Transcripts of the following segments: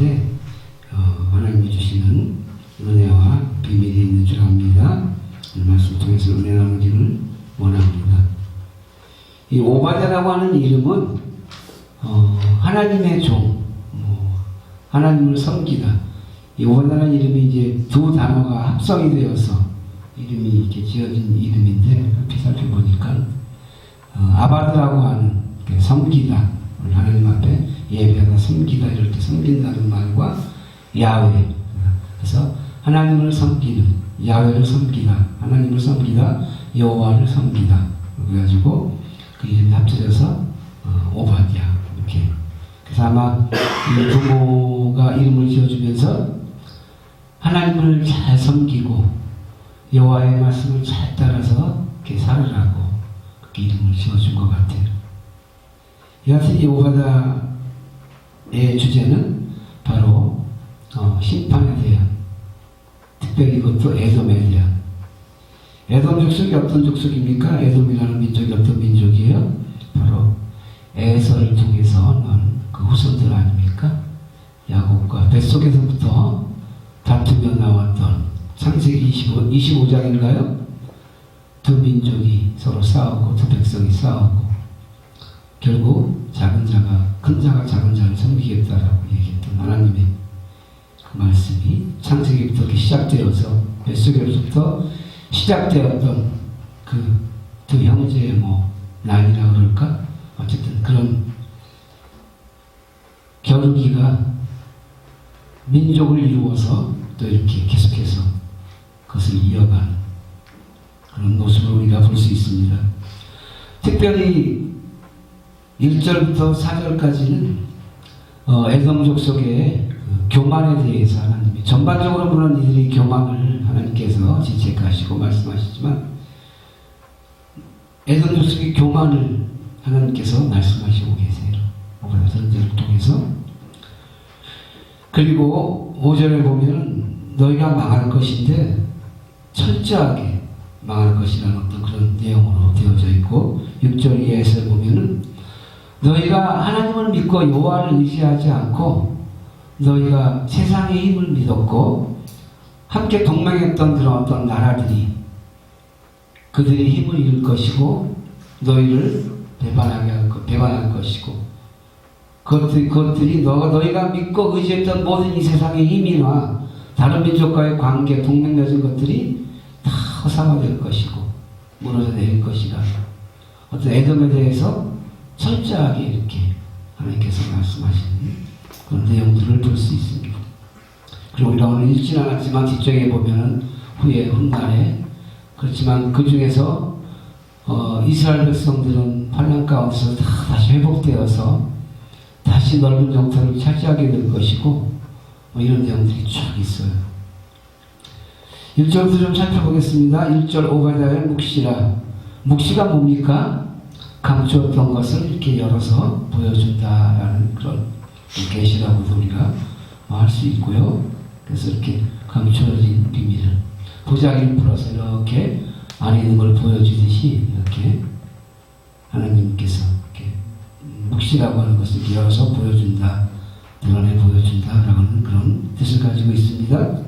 가운데 하나님이 주시는 은혜와 비밀이 있는 줄 압니다. 이 말씀 통해서 은혜 나누기를 원합니다. 이 오바댜라고 하는 이름은 하나님의 종, 하나님을 섬기다. 이 오바댜라는 이름이 이제 두 단어가 합성이 되어서 이름이 이렇게 지어진 이름인데, 앞에 살펴보니까 아바드라고 하는 섬기다, 하나님 앞에 예배하다, 섬기다, 이럴 때 섬긴다는 말과 야훼, 그래서 하나님을 섬기는, 야훼를 섬기다, 하나님을 섬기다, 여호와를 섬기다, 그래가지고 그 이름이 합쳐져서 오바댜, 이렇게. 그래서 아마 이 부모가 이름을 지어주면서 하나님을 잘 섬기고 여호와의 말씀을 잘 따라서 이렇게 살으라고 그렇게 이름을 지어준 것 같아요. 여하튼 이 오바댜의 주제는 바로 심판에 대한, 특별히 이것도 에돔에 대한. 에돔 족속이 어떤 족속입니까? 에돔이라는 민족이 어떤 민족이에요? 바로 에서를 통해서 난 그 후손들 아닙니까? 야곱과 뱃속에서부터 다투며 나왔던, 창세기 25장인가요? 두 민족이 서로 싸우고 두 백성이 싸우고 결국 작은 자가 큰 자가 작은 자를 섬기겠다라고 얘기했던 하나님의 그 말씀이 창세기부터 이렇게 시작되어서 뱃속에서부터 시작되었던 그 두 형제의 난이라 그럴까? 어쨌든 그런 겨루기가 민족을 이루어서 또 이렇게 계속해서 그것을 이어가는 그런 모습을 우리가 볼 수 있습니다. 특별히 1절부터 4절까지는 에돔 족속의 교만에 대해서 하나님이, 전반적으로 물론 이들이 교만을 하나님께서 지적하시고 말씀하시지만 에돔 족속의 교만을 하나님께서 말씀하시고 계세요. 오바댜 선지자를 통해서. 그리고 5절에 보면 너희가 망할 것인데 철저하게 망할 것이라는 어떤 그런 내용으로 되어져 있고, 6절 이하에서 보면은 너희가 하나님을 믿고 여호와를 의지하지 않고 너희가 세상의 힘을 믿었고 함께 동맹했던 그런 어떤 나라들이 그들의 힘을 잃을 것이고 너희를 배반할 것이고, 그것들이 너희가 믿고 의지했던 모든 이 세상의 힘이나 다른 민족과의 관계, 동맹 맺은 것들이 다 허사가 될 것이고 무너져 내릴 것이라, 어떤 에돔에 대해서 철저하게 이렇게 하나님께서 말씀하시는 그런 내용들을 볼 수 있습니다. 그리고 우리가 오늘 읽지는 않았지만 뒤쪽에 보면은 후에 훗날에, 그렇지만 그 중에서 이스라엘 백성들은 환난 가운데서 다시 회복되어서 다시 넓은 영토를 차지하게 될 것이고 이런 내용들이 쫙 있어요. 1절부터 좀 살펴보겠습니다. 1절 오바댜의 묵시라. 묵시가 뭡니까? 감추었던 것을 이렇게 열어서 보여준다라는 그런 계시라고도 우리가 할 수 있고요. 그래서 이렇게 감추어진 비밀을 보자기를 풀어서 이렇게 안에 있는 걸 보여주듯이 이렇게 하나님께서 이렇게 묵시라고 하는 것을 이렇게 열어서 보여준다, 드러내 보여준다라고 하는 그런 뜻을 가지고 있습니다.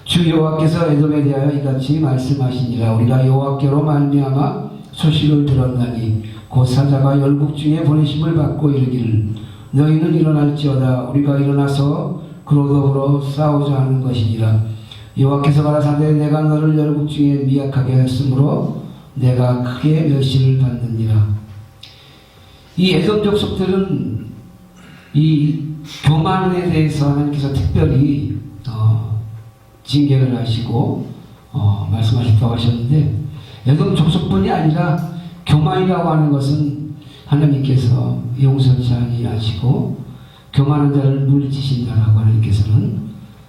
주 여호와께서 에돔에 대하여 이같이 말씀하시니라. 우리가 여호와께로 말미암아 소식을 들었나니 곧 사자가 열국 중에 보내심을 받고 이르기를 너희는 일어날지어다. 우리가 일어나서 그로 더불어 싸우자 하는 것이니라. 여호와께서 가라사대 내가 너를 열국 중에 미약하게 했으므로 내가 크게 멸시를 받느니라. 이 에돔 족속들은 이 교만에 대해서 하나님께서 특별히 징계를 하시고 말씀하셨다고 하셨는데, 에돔 족속뿐이 아니라 교만이라고 하는 것은 하나님께서 용서치 아니하시고 교만한 자를 물리치신다라고 하나님께서는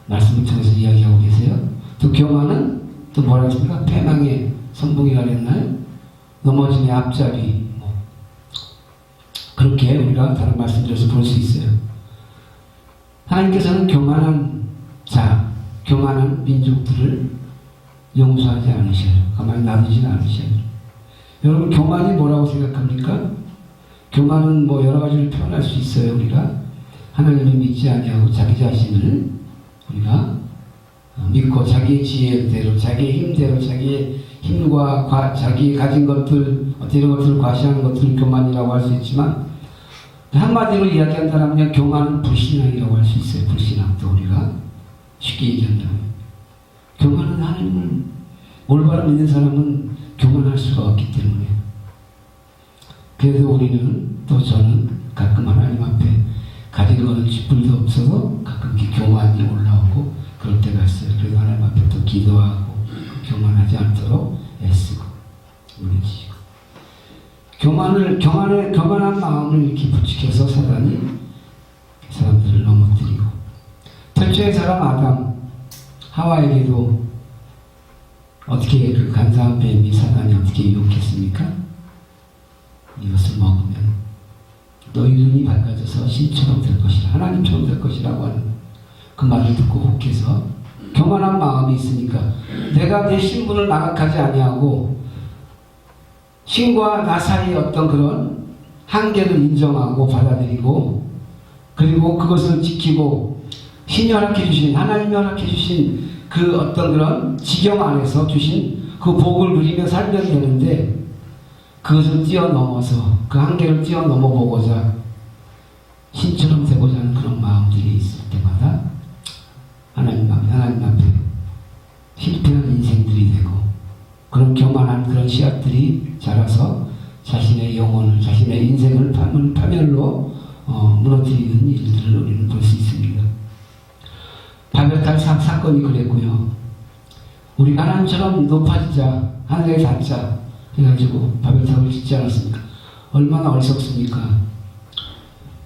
말씀을 통해서 이야기하고 계세요. 또 교만은 또 뭐라 했습니까? 패망의 선봉이라 그랬나요? 넘어짐의 앞자리, 그렇게 우리가 다른 말씀드려서 볼 수 있어요. 하나님께서는 교만한 자, 교만한 민족들을 용서하지 않으셔요. 가만히 놔두지는 않으셔요. 여러분, 교만이 뭐라고 생각합니까? 교만은 여러 가지로 표현할 수 있어요. 우리가 하나님을 믿지 아니하고 자기 자신을 우리가 믿고 자기의 지혜대로, 자기의 힘대로, 자기의 힘과 자기 가진 것들, 이런 것들을 과시하는 것들을 교만이라고 할 수 있지만, 한마디로 이야기한다면 교만은 불신앙이라고 할 수 있어요. 불신앙도 우리가 쉽게 얘기한다면. 교만은 하나님을 올바로 믿는 사람은 교만할 수가 없기 때문에. 그래도 우리는, 또 저는 가끔 하나님 앞에 가진 거는 쥐뿔도 없어서 가끔 이렇게 교만이 올라오고 그럴 때가 있어요. 그래도 하나님 앞에 또 기도하고 교만하지 않도록 애쓰고 물리치고. 교만한 마음을 이렇게 부추겨서 사단이 사람들을 넘어뜨리고, 태초의 사람 아담, 하와에게도 어떻게 그 간사한 뱀이 사단이 어떻게 유혹했습니까? 이것을 먹으면 너희 눈이 밝아져서 신처럼 될 것이라, 하나님처럼 될 것이라고 하는 그 말을 듣고 혹해서 교만한 마음이 있으니까 내가 내 신분을 나락하지 아니하고 신과 나 사이의 어떤 그런 한계를 인정하고 받아들이고, 그리고 그것을 지키고 신이 허락해 주신, 하나님이 허락해 주신 그 어떤 그런 지경 안에서 주신 그 복을 누리며 살면 되는데, 그것을 뛰어넘어서 그 한계를 뛰어넘어 보고자 신처럼 되고자 하는 그런 마음들이 있을 때마다 하나님 앞에 실패한 인생들이 되고, 그런 교만한 그런 씨앗들이 자라서 자신의 영혼을, 자신의 인생을 파멸로 무너뜨리는 일들을 우리는 볼 수 있습니다. 바벨탑 사건이 그랬고요. 우리가 하나님처럼 높아지자, 하늘에 닿자 해가지고 바벨탑을 짓지 않았습니까? 얼마나 어리석습니까?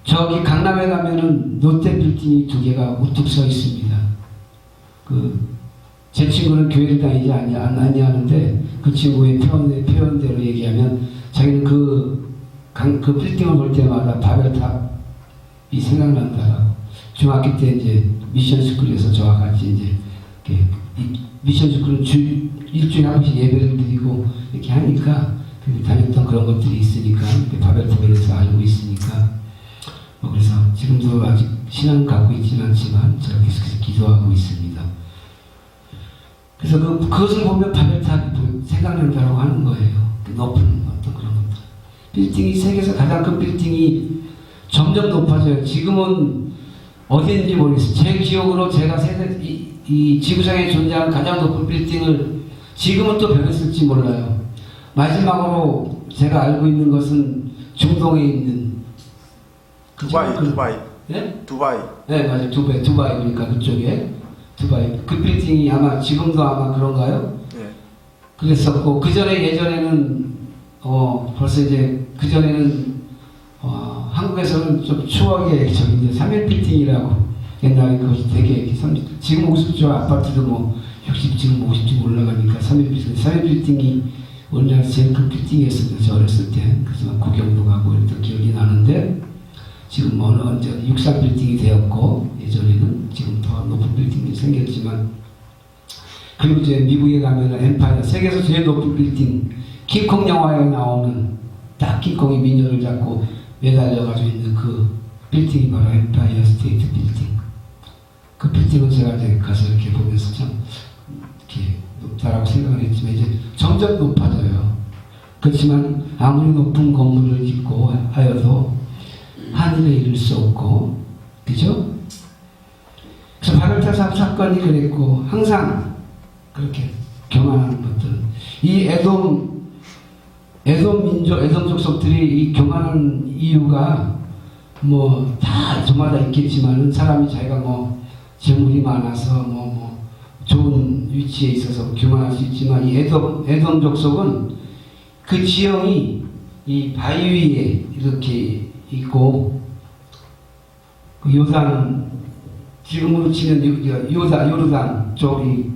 저기 강남에 가면은 롯데 빌딩이 2개가 우뚝 서 있습니다. 제 친구는 교회를 다니지 아니하는데 그 친구의 표현대로 얘기하면 자기는 그 빌딩을 볼 때마다 바벨탑이 생각난다라고. 중학교 때 이제 미션스쿨에서 저와 같이 이제 미션스쿨은 일주일에 한 번씩 예배를 드리고 이렇게 하니까 다녔던 그런 것들이 있으니까 바벨탑에 대해서 알고 있으니까 그래서 지금도 아직 신앙을 갖고 있지는 않지만 제가 계속해서 기도하고 있습니다. 그래서 그것을 보면 바벨탑이 생각난다고 하는 거예요. 높은 어떤 그런 것들. 빌딩이, 세계에서 가장 큰 빌딩이 점점 높아져요. 지금은 어디인지 모르겠어요. 제 기억으로 제가 이 지구상에 존재하는 가장 높은 빌딩을 지금은 또 변했을지 몰라요. 마지막으로 제가 알고 있는 것은 중동에 있는 두바이. 네? 두바이. 네, 맞아요. 두바이 그러니까 그쪽에 두바이. 그 빌딩이 아마 지금도 아마 그런가요? 네. 그랬었고, 예전에는 벌써 이제 그전에는 한국에서는 좀 추억의 저기 3일 빌딩이라고, 옛날에 그것이 되게 지금 50조 아파트도 뭐 60, 지금 50층 올라가니까 3일 빌딩이 우리나라 제일 큰 빌딩이었습니다. 저 어렸을 때. 그래서 구경도 가고 이랬던 기억이 나는데, 지금 언제 63 빌딩이 되었고, 예전에는 지금 더 높은 빌딩이 생겼지만, 그리고 이제 미국에 가면 엠파이어, 세계에서 제일 높은 빌딩, 킹콩 영화에 나오는 딱 킹콩이 미녀를 잡고 매달려가지고 있는 그 빌딩이 바로 엠파이어 스테이트 빌딩. 그 빌딩은 제가 이제 가서 이렇게 보면서 참 이렇게 높다라고 생각을 했지만 이제 점점 높아져요. 그렇지만 아무리 높은 건물을 짓고 하여도 하늘에 이를 수 없고, 그죠? 그래서 바벨탑 사건이 그랬고, 항상 그렇게 교만하는 것들. 이 에돔 족속들이 이 교만한 이유가 뭐 다 저마다 있겠지만은, 사람이 자기가 뭐 재물이 많아서 뭐 좋은 위치에 있어서 교만할 수 있지만, 이 에돔 족속은 그 지형이 이 바위 위에 이렇게 있고, 그 요단, 지금으로 치면 요르단 쪽이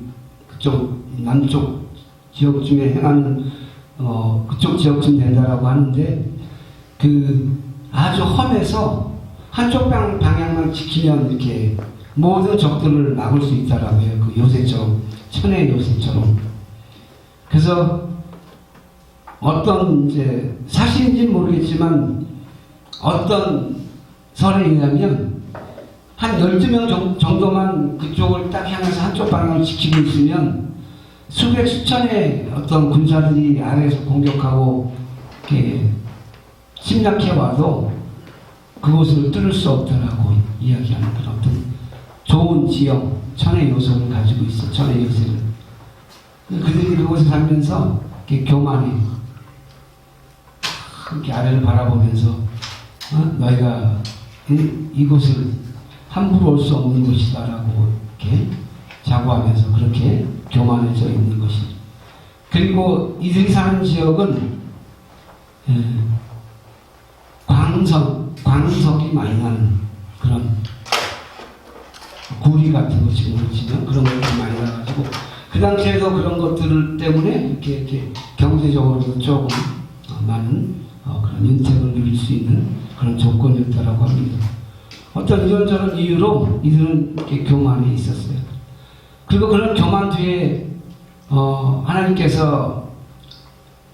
그쪽 남쪽 지역 중에 행하는 그쪽 지역쯤 된다라고 하는데, 그 아주 험해서 한쪽 방향만 지키면 이렇게 모든 적들을 막을 수 있다라고 해요. 그 요새처럼, 천의 요새처럼. 그래서 어떤 사실인지는 모르겠지만 어떤 설에 의하면 한 12명 정도만 그쪽을 딱 향해서 한쪽 방향을 지키고 있으면 수백 수천의 어떤 군사들이 아래에서 공격하고 이렇게 침략해 와도 그곳을 뚫을 수 없다라고 이야기하는 그런 어떤 좋은 지형, 천의 요소를 가지고 있어. 천의 요소를. 그들이 그곳에 살면서 이렇게 교만해. 이렇게 아래를 바라보면서 너희가 이곳을 함부로 올 수 없는 곳이다라고 이렇게 자부하면서 그렇게 교만해져 있는 것이. 그리고 이들이 사는 지역은 광석이 많이 나는 그런 구리 같은 거 지금 치면 그런 것들이 많이 나가지고 그 당시에도 그런 것들 때문에 이렇게 경제적으로도 조금 많은 그런 윤택을 누릴 수 있는 그런 조건이었다라고 합니다. 어떤 이런저런 이유로 이들은 이렇게 교만이 있었어요. 그리고 그런 교만 뒤에 하나님께서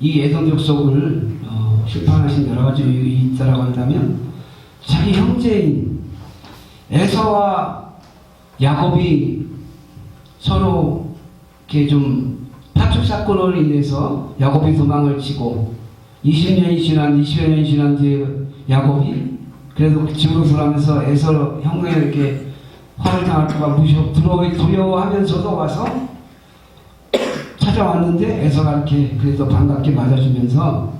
이 에돔 족속을 심판하신 여러 가지 이유가 있다라고 한다면 자기 형제인 에서와 야곱이 서로 이렇게 좀 파축 사건으로 인해서 야곱이 도망을 치고 20여 년이 지난 뒤에 야곱이 그래도 집으로 돌아가면서 에서 형에게 화를 당할까봐 무시하고 두려워하면서도 와서 찾아왔는데 에서가 이렇게 그래도 반갑게 맞아주면서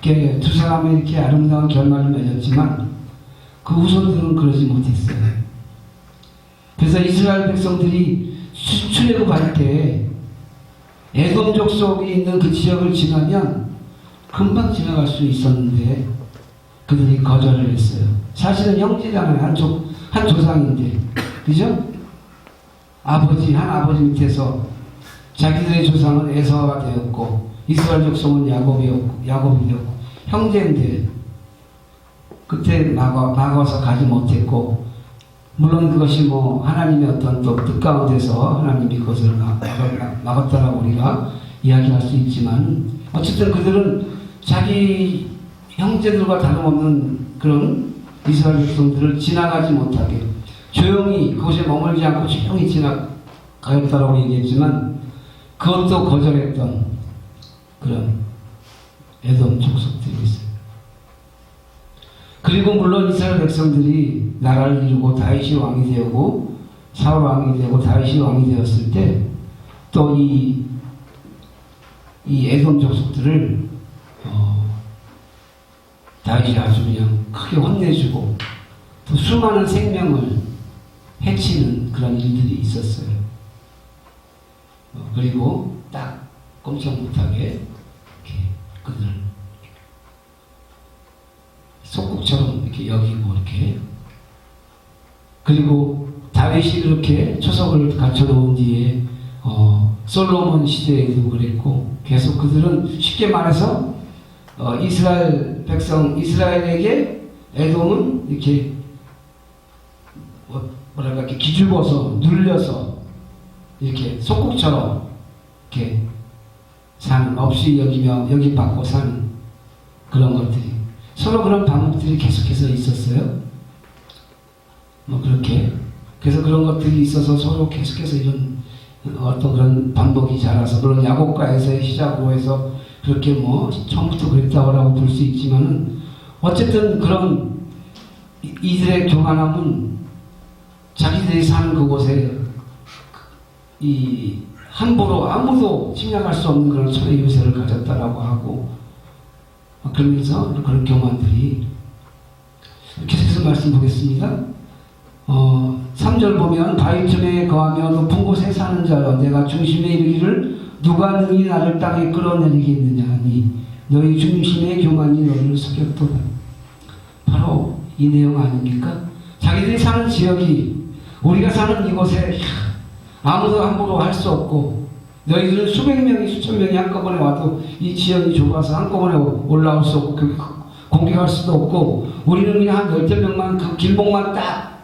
이렇게 두 사람이 이렇게 아름다운 결말을 맺었지만 그 후손들은 그러지 못했어요. 그래서 이스라엘 백성들이 출애굽할 때 에돔 족속이 있는 그 지역을 지나면 금방 지나갈 수 있었는데 그들이 거절을 했어요. 사실은 형제잖아요. 한 조상인데. 그죠? 한 아버지 밑에서 자기들의 조상은 에서가 되었고 이스라엘 족속은 야곱이 되었고 형제인데 그때 막아서 가지 못했고 물론 그것이 뭐 하나님의 어떤 또 뜻 가운데서 하나님이 그것을 막았다라고 우리가 이야기할 수 있지만 어쨌든 그들은 자기 형제들과 다름없는 그런 이스라엘 백성들을 지나가지 못하게 조용히 그곳에 머물지 않고 조용히 지나가겠다라고 얘기했지만 그것도 거절했던 그런 에돔 족속들이 있어요. 그리고 물론 이스라엘 백성들이 나라를 이루고 다윗이 왕이 되고 사울 왕이 되고 다윗이 왕이 되었을 때 또 이 에돔 족속들을 다윗이 아주 그냥 크게 혼내주고 또 수많은 생명을 해치는 그런 일들이 있었어요. 그리고 딱 꼼짝 못하게 이렇게 그들 속국처럼 이렇게 여기고 이렇게 그리고 다윗이 그렇게 초석을 갖춰놓은 뒤에 솔로몬 시대에도 그랬고 계속 그들은 쉽게 말해서 이스라엘 백성 이스라엘에게 에돔은 이렇게 뭐랄까 이렇게 기죽어서 눌려서 이렇게 속국처럼 이렇게 사는 없이 여김받고 사는 그런 것들이 서로 그런 반목들이 계속해서 있었어요. 뭐 그렇게 그래서 그런 것들이 있어서 서로 계속해서 이런 어떤 그런 반복이 자라서 물론 야곱과 에서의 시작으로 해서 그렇게 뭐 처음부터 그랬다고 볼 수 있지만은 어쨌든 그런 이들의 교만함은 자기들이 사는 그곳에 이 함부로 아무도 침략할 수 없는 그런 천의 요새를 가졌다라고 하고 그러면서 그런 교만들이 계속해서 말씀 보겠습니다. 3절 보면 바위틈에 거하며 높은 곳에 사는 자여 내가 중심에 이르기를 누가 능히 나를 땅에 끌어내리겠느냐 하니 너희 중심의 교만이 너를 속였도다. 바로 이 내용 아닙니까? 자기들이 사는 지역이 우리가 사는 이곳에 아무도 함부로 할 수 없고 너희들은 수백 명이 수천 명이 한꺼번에 와도 이 지역이 좁아서 한꺼번에 올라올 수 없고 공격할 수도 없고 우리는 그냥 한 열댓 명만 그 길목만 딱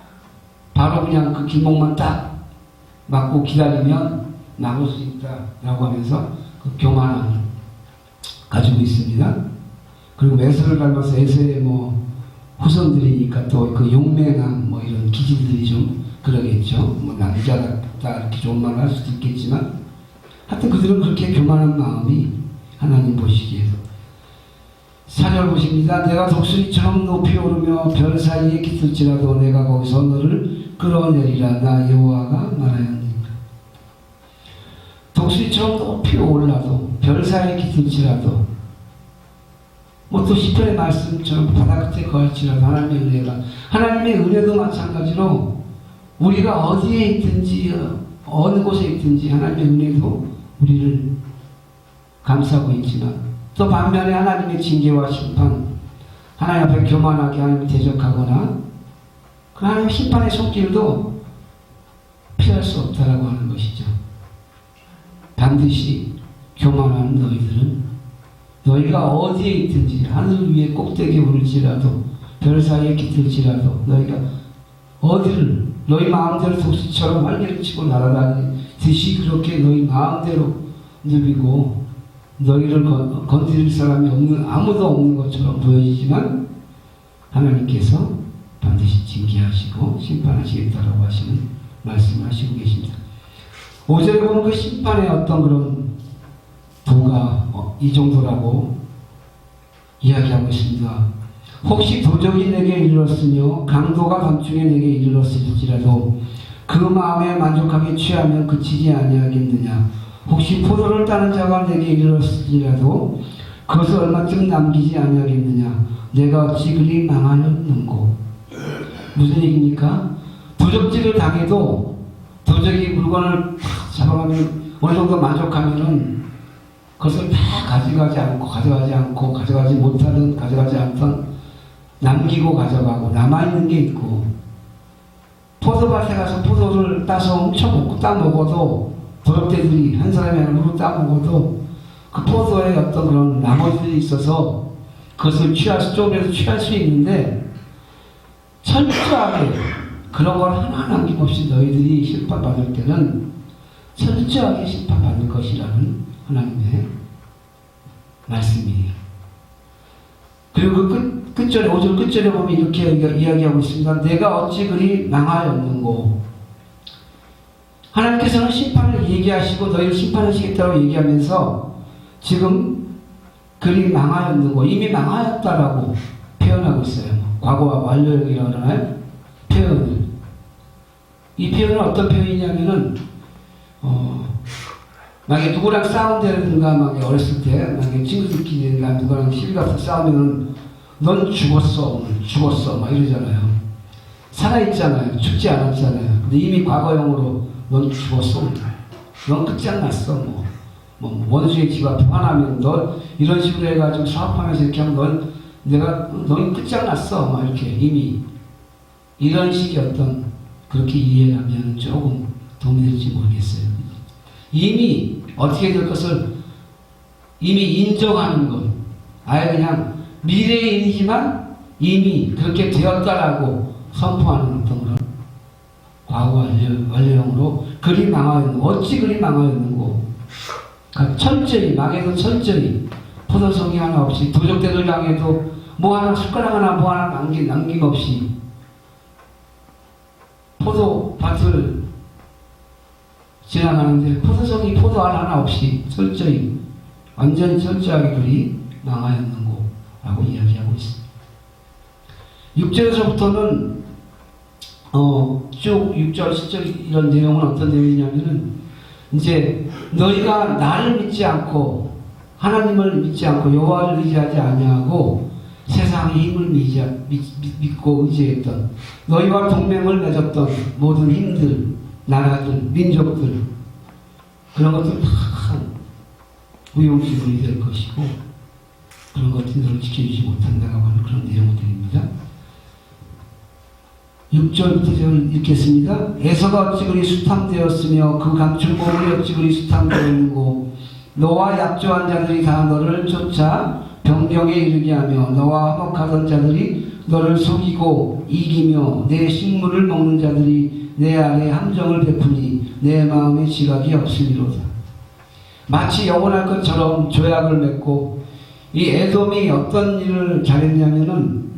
바로 그냥 그 길목만 딱 막고 기다리면 나올 수 있다라고 하면서 그 교만함을 가지고 있습니다. 그리고 에서를 닮아서 에서의 뭐 후손들이니까 또 그 용맹함 뭐 이런 기질들이 좀 그러겠죠. 뭐 남자 같다 이렇게 좋은 말을 할 수도 있겠지만 하여튼 그들은 그렇게 교만한 마음이 하나님 보시기에도. 4절 보십니다. 내가 독수리처럼 높이 오르며 별 사이에 깃들지라도 내가 거기서 너를 끌어내리라. 나 여호와가 말하였느니라. 독수리처럼 높이 올라도 별 사이에 깃들지라도 뭐 또 시편의 말씀처럼 바다 끝에 거할지라도 하나님의 은혜가, 하나님의 은혜도 마찬가지로 우리가 어디에 있든지 어느 곳에 있든지 하나님의 은혜도 우리를 감싸고 있지만 또 반면에 하나님의 징계와 심판, 하나님 앞에 교만하게 하나님을 대적하거나 그 하나님의 심판의 손길도 피할 수 없다라고 하는 것이죠. 반드시 교만한 너희들은 너희가 어디에 있든지 하늘 위에 꼭대기에 오를지라도 별 사이에 깃들지라도 너희가 어디를 너희 마음대로 독수리처럼 활개를 치고 날아다니듯이 그렇게 너희 마음대로 누비고 너희를 건드릴 사람이 없는, 아무도 없는 것처럼 보여지지만 하나님께서 반드시 징계하시고 심판하시겠다라고 하시는 말씀을 하시고 계십니다. 5절에 보면 그 심판의 어떤 그런 도가 이 정도라고 이야기하고 있습니다. 혹시 도적이 내게 이르렀으며 강도가 밤중에 내게 이르렀을지라도 그 마음에 만족하게 취하면 그치지 아니하겠느냐. 혹시 포도를 따는 자가 내게 이르렀을지라도 그것을 얼마쯤 남기지 아니하겠느냐. 내가 어찌 그리 망하였는고. 무슨 얘기입니까? 도적질을 당해도 도적이 물건을 잡아가면 어느 정도 만족하면은 그것을 다 가져가지 못하든 가져가지 않던 남기고 가져가고 남아있는 게 있고, 포도밭에 가서 포도를 따서 훔쳐먹고 따먹어도 도적들이 한 사람이 함부로 따먹어도 그 포도에 어떤 그런 나머지들이 있어서 그것을 조금이라도 취할 수 있는데, 철저하게 그런 걸 하나 남김없이 너희들이 심판받을 때는 철저하게 심판받을 것이라는 하나님의 말씀이에요. 그리고 그 끝절에 5절 끝절에 보면 이렇게 이야기하고 있습니다. 내가 어찌 그리 망하였는고. 하나님께서는 심판을 얘기하시고 너희를 심판하시겠다고 얘기하면서 지금 그리 망하였는고, 이미 망하였다라고 표현하고 있어요. 과거와 완료형이라고 그러나요? 표현을. 이 표현은 어떤 표현이냐면은 만약에 누구랑 싸운다든가, 막 어렸을 때 만약에 친구들끼리나 누구랑 시비 가서 싸우면은 넌 죽었어, 오늘 죽었어, 막 이러잖아요. 살아있잖아요. 죽지 않았잖아요. 근데 이미 과거형으로 넌 죽었어, 오늘. 넌 끝장났어, 원수의 집 앞에 화나면 너 이런 식으로 해가지고 사업하면서 이렇게 하면 넌 끝장났어, 막 이렇게 이미 이런 식의 어떤 그렇게 이해하면 조금 도움이 될지 모르겠어요. 이미 어떻게 될 것을 이미 인정하는 것, 아예 그냥 미래의 일이지만 이미 그렇게 되었다라고 선포하는 어떤 그런 과거 완료형으로 그리 망하였는고. 어찌 그리 망하였는고. 그러니까 철저히 망해도 철저히 포도송이 하나 없이, 도적대를 당해도 뭐 하나 숟가락 하나 뭐 하나 남김없이 포도밭을 지나가는데 포도송이 포도알 하나 없이 철저히 완전 철저하게 그리 망하였는고 라고 이야기하고 있습니다. 6절에서부터는 쭉 6절, 10절 이런 내용은 어떤 내용이냐면은 이제 너희가 나를 믿지 않고 하나님을 믿지 않고 여호와를 의지하지 아니하고 세상의 힘을 믿고 의지했던, 너희와 동맹을 맺었던 모든 힘들, 나라들, 민족들, 그런 것들 다 무용지물이 될 것이고 그런 것들이 너를 지켜주지 못한다고 하는 그런 내용들입니다. 6절부터 제가 읽겠습니다. 에서가 어찌 그리 수탐되었으며 그 강출곡이 어찌 그리 수탐되었는고. 너와 약조한 자들이 다 너를 쫓아 병경에 이르게 하며 너와 화목하던 자들이 너를 속이고 이기며 내 식물을 먹는 자들이 내 안에 함정을 베푸니 내 마음에 지각이 없으리로다. 마치 영원할 것처럼 조약을 맺고, 이 에돔이 어떤 일을 잘했냐면은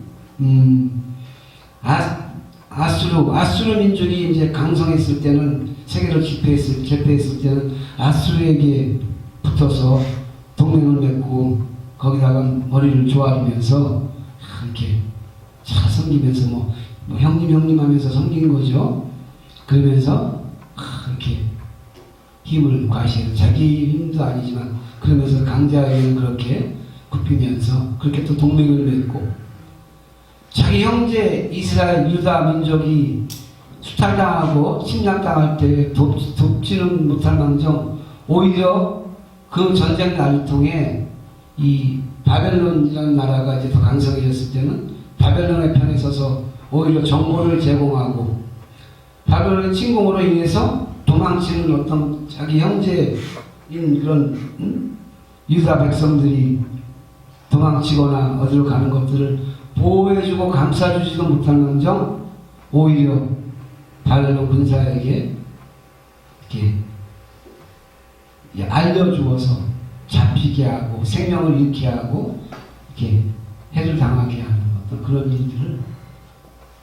아수르 민족이 이제 강성했을 때는 세계를 제패했을 때는 아수르에게 붙어서 동맹을 맺고 거기다가 머리를 조아리면서 이렇게 잘 섬기면서 뭐 형님 하면서 섬긴 거죠. 그러면서 이렇게 힘을 과시해서 자기 힘도 아니지만 그러면서 강자에게는 그렇게 굽히면서 그렇게 또 동맹을 맺고 자기 형제 이스라엘 유다 민족이 수탈당하고 침략당할 때 돕지는 못할 망정 오히려 그 전쟁 날을 통해 이 바벨론이라는 나라가 이제 더 강성해졌을 때는 바벨론의 편에 서서 오히려 정보를 제공하고 바벨론의 침공으로 인해서 도망치는 어떤 자기 형제인 그런 유다 백성들이 도망치거나 어디로 가는 것들을 보호해주고 감싸주지도 못할 망정 오히려 바벨론 군사에게 이렇게 알려주어서 잡히게 하고 생명을 잃게 하고 이렇게 해를 당하게 하는 어떤 그런 일들을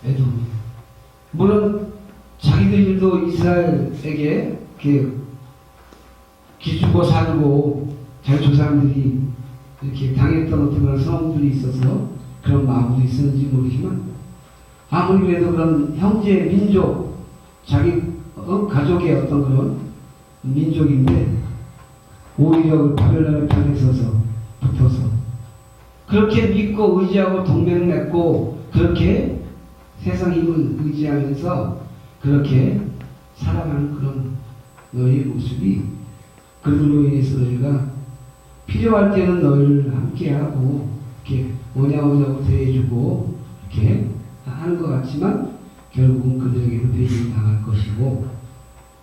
에돔이 물론 자기들도 이스라엘에게 이렇게 기주고 살고 자기 조상들이 이렇게 당했던 어떤 그런 성들이 있어서 그런 마음도 있었는지 모르지만 아무리 그래도 그런 형제 민족 자기 가족의 어떤 그런 민족인데 오히려 바벨론의 편에 서서 붙어서 그렇게 믿고 의지하고 동맹 맺고 그렇게 세상 힘을 의지하면서 그렇게 살아가는 그런 너희의 모습이 그들로 인해서 너희가 필요할 때는 너희를 함께하고 이렇게 오냐오냐고 대해주고 이렇게 하는 것 같지만 결국은 그들에게도 배신을 당할 것이고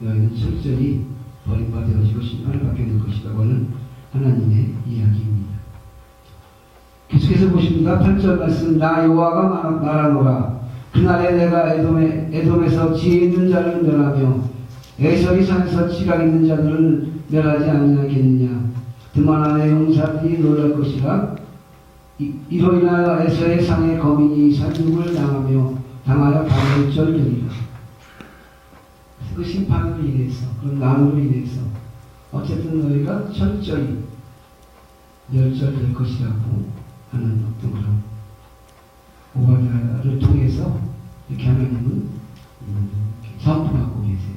너희는 철저히 버림받아지고 심판을 받게 될 것이라고 하는 하나님의 이야기입니다. 계속해서 보십니다. 8절 말씀 나 여호와가 말하노라 그날에 내가 에돔에서 지혜 있는 자를 멸하며 에서리 산에서 지각 있는 자들을 멸하지 아니하겠느냐 드만한 내 용사들이 놀랄 것이라 이로 인하여 에서의 상의 거민이 산육을 당하여 밤을 절되리라. 그 심판으로 인해서 그런 난으로 인해서 어쨌든 너희가 철저히 멸절될 것이라고 하는 어떤 그런 오바댜를 통해서 이렇게 하나님은 선포하고 계세요.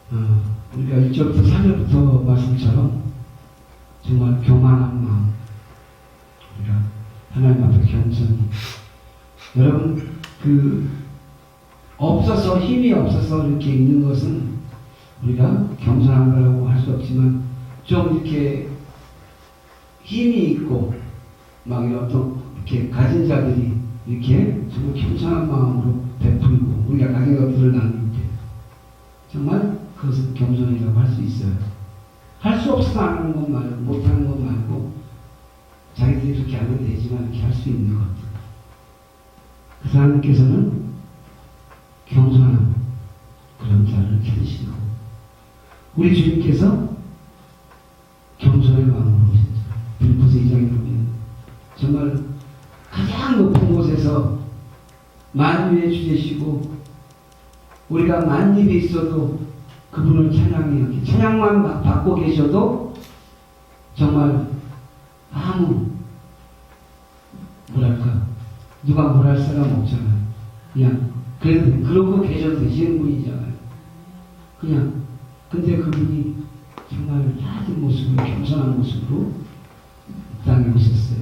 그래서 우리가 1절부터 3절부터 말씀처럼 정말 교만한 마음 우리가 하나님 앞에 겸손히 여러분 없어서 힘이 없어서 이렇게 있는 것은 우리가 겸손한 거라고 할 수 없지만 좀 이렇게 힘이 있고 막 어떤 이렇게 가진 자들이 이렇게 정말 겸손한 마음으로 베풀고 우리가 가진 것들을 나눌 때 정말 그것은 겸손이라고 할 수 있어요. 할 수 없어서 안 하는 것 말고 못하는 것 말고 자기들이 그렇게 하면 되지만 이렇게 할 수 있는 것들 그 하나님께서는 겸손한 그런 자를 찾으시고 우리 주님께서 겸손의 마음으로 오신 자 빌립보서 2장에 보면 정말 가장 높은 곳에서 만유의 주되시고 우리가 만입이 있어도 그분을 찬양해요. 찬양만 받고 계셔도 정말 아무 뭐랄까 누가 뭘 할 사람 없잖아요. 그냥 그러고 계셔도 되시는 분이잖아요. 그냥 근데 그분이 정말 낮은 모습으로 겸손한 모습으로 이 땅에 오셨어요.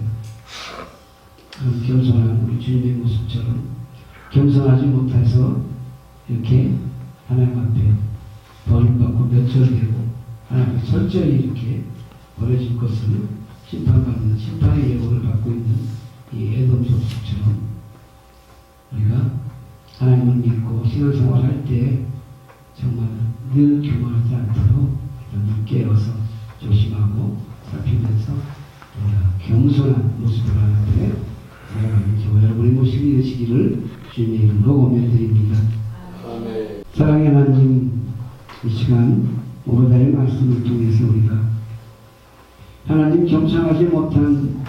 그런 겸손한 우리 주님의 모습처럼 겸손하지 못해서 이렇게 하나님 앞에 버림받고 멸절되고 하나님 앞에 철저히 이렇게 버려질 것을 심판받는 심판의 예고를 받고 있는 이 에돔 족속처럼 우리가 하나님을 믿고 신앙생활 할 때 정말 늘 교만하지 않도록 늘 깨어서 조심하고 살피면서 우리가 겸손한 모습을 하는데 하나님 여러분의 모습이 되시기를 주님의 이름으로 고면드립니다. 사랑의 하나님 이 시간 오바댜의 말씀을 통해서 우리가 하나님 겸손하지 못한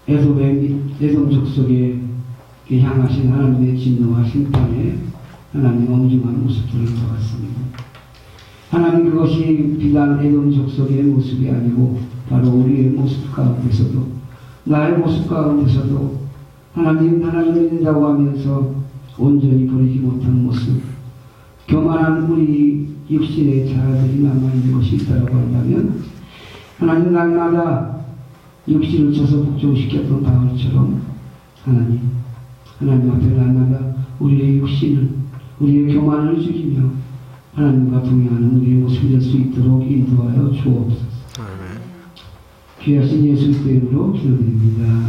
에돔의 에돔 족속에 향하신 하나님의 진노와 심판에 하나님 엄중한 모습들을 보았습니다. 하나님 그것이 비단 에돔 족속의 모습이 아니고 바로 우리의 모습 가운데서도 나의 모습 가운데서도 하나님을 믿는다고 하면서 온전히 버리지 못한 모습, 교만한 우리 육신의 자아들이 남아있는 것이 있다고 한다면 하나님 날마다 육신을 쳐서 복종시켰던 바울처럼 하나님 앞에 날마다 우리의 육신을, 우리의 교만을 죽이며 하나님과 동행하는 우리의 모습이 될 수 있도록 인도하여 주옵소서. 귀하신 예수 그리스도 이름으로 기도드립니다.